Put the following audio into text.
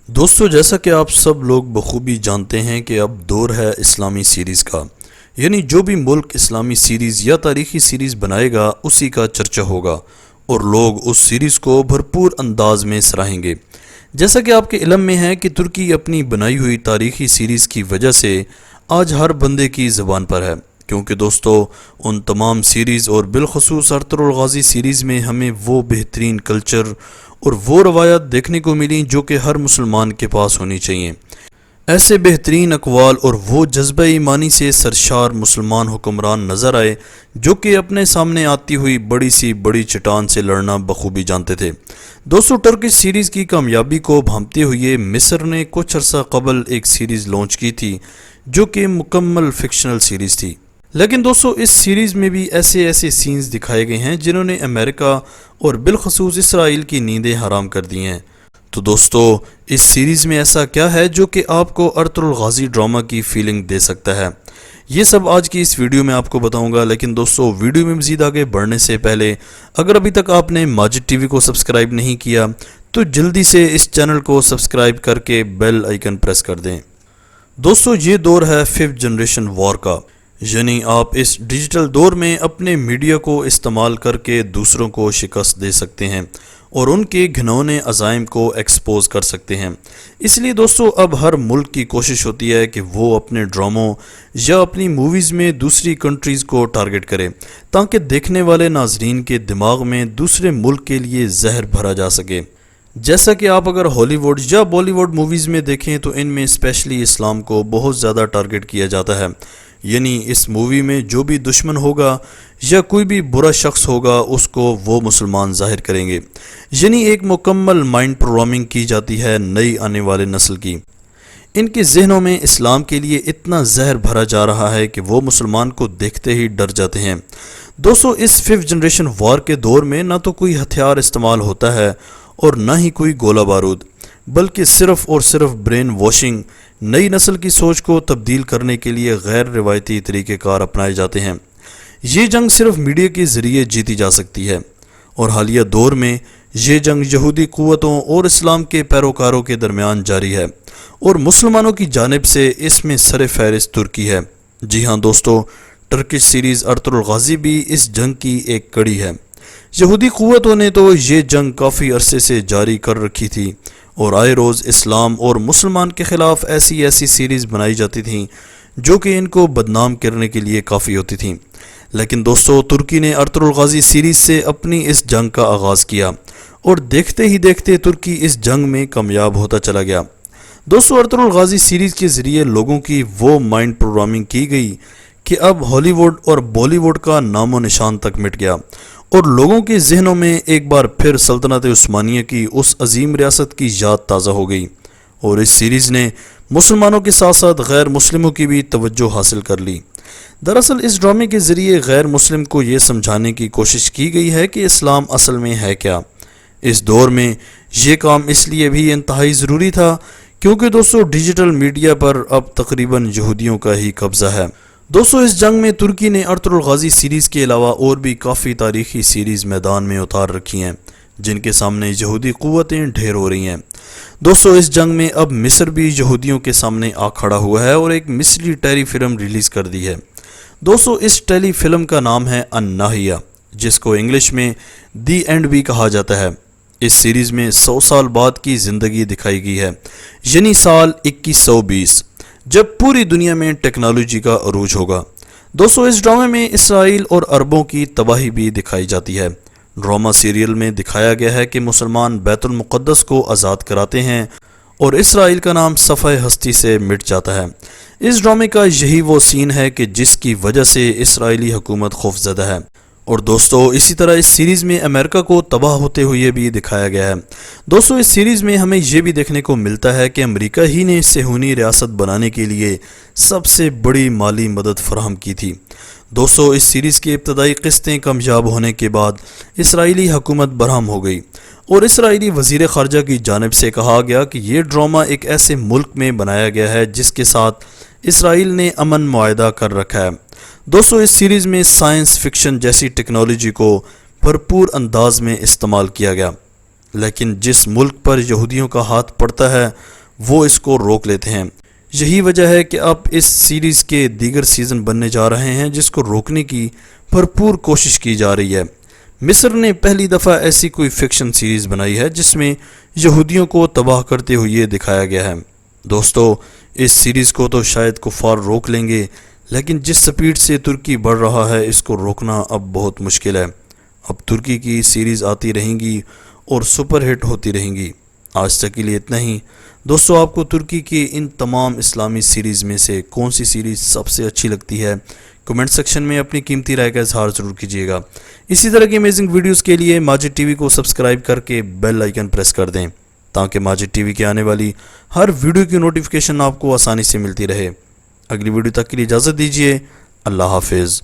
دوستو، جیسا کہ آپ سب لوگ بخوبی جانتے ہیں کہ اب دور ہے اسلامی سیریز کا، یعنی جو بھی ملک اسلامی سیریز یا تاریخی سیریز بنائے گا اسی کا چرچا ہوگا اور لوگ اس سیریز کو بھرپور انداز میں سراہیں گے۔ جیسا کہ آپ کے علم میں ہے کہ ترکی اپنی بنائی ہوئی تاریخی سیریز کی وجہ سے آج ہر بندے کی زبان پر ہے، کیونکہ دوستو ان تمام سیریز اور بالخصوص ارطغرل غازی سیریز میں ہمیں وہ بہترین کلچر اور وہ روایات دیکھنے کو ملی جو کہ ہر مسلمان کے پاس ہونی چاہیے۔ ایسے بہترین اقوال اور وہ جذبہ ایمانی سے سرشار مسلمان حکمران نظر آئے جو کہ اپنے سامنے آتی ہوئی بڑی سی بڑی چٹان سے لڑنا بخوبی جانتے تھے۔ دوستو، ٹرکش سیریز کی کامیابی کو بھانپتے ہوئے مصر نے کچھ عرصہ قبل ایک سیریز لانچ کی تھی جو کہ مکمل فکشنل سیریز تھی، لیکن دوستو اس سیریز میں بھی ایسے سینز دکھائے گئے ہیں جنہوں نے امریکہ اور بالخصوص اسرائیل کی نیندیں حرام کر دی ہیں۔ تو دوستو اس سیریز میں ایسا کیا ہے جو کہ آپ کو ارطغرل غازی ڈرامہ کی فیلنگ دے سکتا ہے، یہ سب آج کی اس ویڈیو میں آپ کو بتاؤں گا۔ لیکن دوستو ویڈیو میں مزید آگے بڑھنے سے پہلے اگر ابھی تک آپ نے ماجد ٹی وی کو سبسکرائب نہیں کیا تو جلدی سے اس چینل کو سبسکرائب کر کے بیل آئیکن پریس کر دیں۔ دوستو یہ دور ہے 5th جنریشن وار کا، یعنی آپ اس ڈیجیٹل دور میں اپنے میڈیا کو استعمال کر کے دوسروں کو شکست دے سکتے ہیں اور ان کے گھنونے عزائم کو ایکسپوز کر سکتے ہیں۔ اس لیے دوستو اب ہر ملک کی کوشش ہوتی ہے کہ وہ اپنے ڈراموں یا اپنی موویز میں دوسری کنٹریز کو ٹارگٹ کرے تاکہ دیکھنے والے ناظرین کے دماغ میں دوسرے ملک کے لیے زہر بھرا جا سکے۔ جیسا کہ آپ اگر ہالی ووڈ یا بالی ووڈ موویز میں دیکھیں تو ان میں اسپیشلی اسلام کو بہت زیادہ ٹارگٹ کیا جاتا ہے، یعنی اس مووی میں جو بھی دشمن ہوگا یا کوئی بھی برا شخص ہوگا اس کو وہ مسلمان ظاہر کریں گے، یعنی ایک مکمل مائنڈ پروگرامنگ کی جاتی ہے نئی آنے والے نسل کی۔ ان کے ذہنوں میں اسلام کے لیے اتنا زہر بھرا جا رہا ہے کہ وہ مسلمان کو دیکھتے ہی ڈر جاتے ہیں۔ دوستو اس 5th جنریشن وار کے دور میں نہ تو کوئی ہتھیار استعمال ہوتا ہے اور نہ ہی کوئی گولہ بارود، بلکہ صرف اور صرف برین واشنگ، نئی نسل کی سوچ کو تبدیل کرنے کے لیے غیر روایتی طریقہ کار اپنائے جاتے ہیں۔ یہ جنگ صرف میڈیا کے ذریعے جیتی جا سکتی ہے اور حالیہ دور میں یہ جنگ یہودی قوتوں اور اسلام کے پیروکاروں کے درمیان جاری ہے اور مسلمانوں کی جانب سے اس میں سر فہرست ترکی ہے۔ جی ہاں دوستو، ٹرکش سیریز ارطغرل غازی بھی اس جنگ کی ایک کڑی ہے۔ یہودی قوتوں نے تو یہ جنگ کافی عرصے سے جاری کر رکھی تھی اور آئے روز اسلام اور مسلمان کے خلاف ایسی سیریز بنائی جاتی تھیں جو کہ ان کو بدنام کرنے کے لیے کافی ہوتی تھیں۔ لیکن دوستو ترکی نے ارطغرل غازی سیریز سے اپنی اس جنگ کا آغاز کیا اور دیکھتے ہی دیکھتے ترکی اس جنگ میں کامیاب ہوتا چلا گیا۔ دوستو ارطغرل غازی سیریز کے ذریعے لوگوں کی وہ مائنڈ پروگرامنگ کی گئی کہ اب ہالی ووڈ اور بالی ووڈ کا نام و نشان تک مٹ گیا اور لوگوں کے ذہنوں میں ایک بار پھر سلطنت عثمانیہ کی اس عظیم ریاست کی یاد تازہ ہو گئی اور اس سیریز نے مسلمانوں کے ساتھ ساتھ غیر مسلموں کی بھی توجہ حاصل کر لی۔ دراصل اس ڈرامے کے ذریعے غیر مسلم کو یہ سمجھانے کی کوشش کی گئی ہے کہ اسلام اصل میں ہے کیا۔ اس دور میں یہ کام اس لیے بھی انتہائی ضروری تھا کیونکہ دوستو ڈیجیٹل میڈیا پر اب تقریباً یہودیوں کا ہی قبضہ ہے۔ دوستو اس جنگ میں ترکی نے ارطغرل غازی سیریز کے علاوہ اور بھی کافی تاریخی سیریز میدان میں اتار رکھی ہیں جن کے سامنے یہودی قوتیں ڈھیر ہو رہی ہیں۔ دوستو اس جنگ میں اب مصر بھی یہودیوں کے سامنے آ کھڑا ہوا ہے اور ایک مصری ٹیلی فلم ریلیز کر دی ہے۔ دوستو اس ٹیلی فلم کا نام ہے الناہیہ، جس کو انگلش میں دی اینڈ بھی کہا جاتا ہے۔ اس سیریز میں 100 سال بعد کی زندگی دکھائی گئی ہے، یعنی سال 2120، جب پوری دنیا میں ٹیکنالوجی کا عروج ہوگا۔ دوستو اس ڈرامے میں اسرائیل اور عربوں کی تباہی بھی دکھائی جاتی ہے۔ ڈرامہ سیریل میں دکھایا گیا ہے کہ مسلمان بیت المقدس کو آزاد کراتے ہیں اور اسرائیل کا نام صفحہ ہستی سے مٹ جاتا ہے۔ اس ڈرامے کا یہی وہ سین ہے کہ جس کی وجہ سے اسرائیلی حکومت خوفزدہ ہے اور دوستو اسی طرح اس سیریز میں امریکہ کو تباہ ہوتے ہوئے بھی دکھایا گیا ہے۔ دوستو اس سیریز میں ہمیں یہ بھی دیکھنے کو ملتا ہے کہ امریکہ ہی نے صہیونی ریاست بنانے کے لیے سب سے بڑی مالی مدد فراہم کی تھی۔ دوستو اس سیریز کی ابتدائی قسطیں کامیاب ہونے کے بعد اسرائیلی حکومت برہم ہو گئی اور اسرائیلی وزیر خارجہ کی جانب سے کہا گیا کہ یہ ڈرامہ ایک ایسے ملک میں بنایا گیا ہے جس کے ساتھ اسرائیل نے امن معاہدہ کر رکھا ہے۔ دوستو اس سیریز میں سائنس فکشن جیسی ٹیکنالوجی کو بھرپور انداز میں استعمال کیا گیا۔ لیکن جس ملک پر یہودیوں کا ہاتھ پڑتا ہے وہ اس کو روک لیتے ہیں۔ یہی وجہ ہے کہ اب اس سیریز کے دیگر سیزن بننے جا رہے ہیں جس کو روکنے کی بھرپور کوشش کی جا رہی ہے۔ مصر نے پہلی دفعہ ایسی کوئی فکشن سیریز بنائی ہے جس میں یہودیوں کو تباہ کرتے ہوئے دکھایا گیا ہے۔ دوستو، اس سیریز کو تو شاید کفار روک لیں گے، لیکن جس سپیڈ سے ترکی بڑھ رہا ہے اس کو روکنا اب بہت مشکل ہے۔ اب ترکی کی سیریز آتی رہیں گی اور سپر ہٹ ہوتی رہیں گی۔ آج تک کے لیے اتنا ہی۔ دوستو، آپ کو ترکی کی ان تمام اسلامی سیریز میں سے کون سی سیریز سب سے اچھی لگتی ہے؟ کمنٹ سیکشن میں اپنی قیمتی رائے کا اظہار ضرور کیجیے گا۔ اسی طرح کی امیزنگ ویڈیوز کے لیے ماجد ٹی وی کو سبسکرائب کر کے بیل آئیکن پریس کر دیں تاکہ ماجد ٹی وی کے آنے والی ہر ویڈیو کی نوٹیفیکیشن آپ کو آسانی سے ملتی رہے۔ اگلی ویڈیو تک کے لیے اجازت دیجیے۔ اللہ حافظ۔